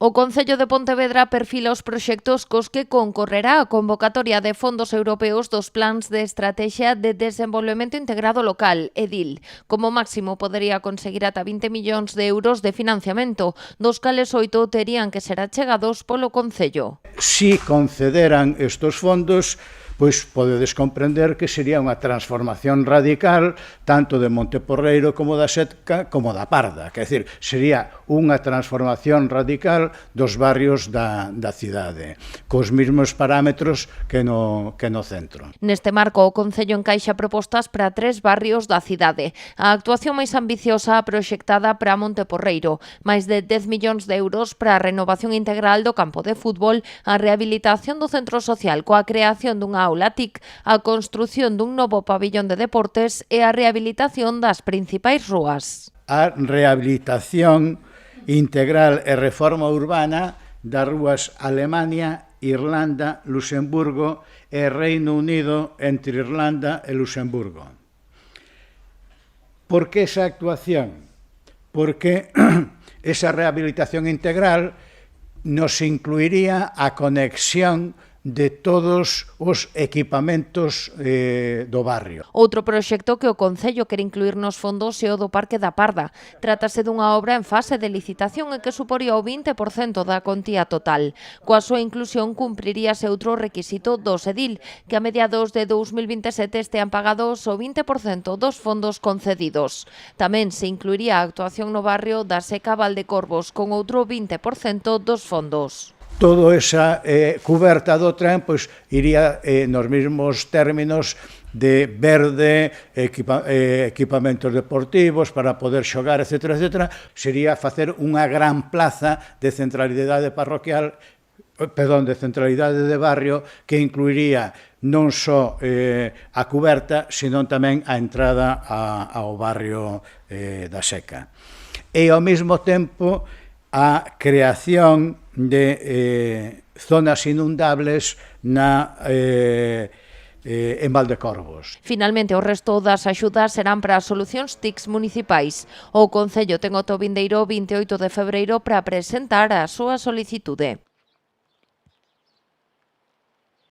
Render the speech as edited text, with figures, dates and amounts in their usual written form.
O Concello de Pontevedra perfila os proxectos cos que concorrerá a convocatoria de fondos europeos dos plans de Estrategia de Desenvolvemento Integrado Local, EDIL. Como máximo podería conseguir ata 20 millóns de euros de financiamento, dos cales 8 terían que ser achegados polo Concello. Si concederan estes fondos, pois podedes comprender que sería unha transformación radical tanto de Monteporreiro como da Seca como da Parda. Quer dizer, sería unha transformación radical dos barrios da cidade, cos mesmos parámetros que no centro. Neste marco, o Concello encaixa propostas para 3 barrios da cidade. A actuación máis ambiciosa proxectada para Monteporreiro, máis de 10 millóns de euros para a renovación integral do campo de fútbol, a rehabilitación do centro social coa creación dunha aula TIC, a construción dun novo pabillón de deportes e a rehabilitación das principais rúas. A rehabilitación integral e reforma urbana das rúas Alemania, Irlanda, Luxemburgo e Reino Unido entre Irlanda e Luxemburgo. Por que esa actuación? Porque esa rehabilitación integral nos incluiría a conexión de todos os equipamentos do barrio. Outro proxecto que o Concello quere incluir nos fondos é o do Parque da Parda. Trátase dunha obra en fase de licitación e que suporía o 20% da contía total. Coa súa inclusión cumpriríase outro requisito do EDIL, que a mediados de 2027 estean pagados o 20% dos fondos concedidos. Tamén se incluiría a actuación no barrio da Seca Valdecorvos con outro 20% dos fondos. Toda esa cuberta do tren pois, iría nos mesmos términos de verde, equipamentos deportivos para poder xogar, etc. Sería facer unha gran plaza de centralidade parroquial, de centralidade de barrio, que incluiría non só a cuberta, senón tamén a entrada ao barrio da Seca. E ao mesmo tempo a creación de zonas inundables en Valdecorvos. Finalmente, o resto das axudas serán para as solucións TICs municipais. O Concello ten o vindeiro 28 de febreiro para presentar a súa solicitude.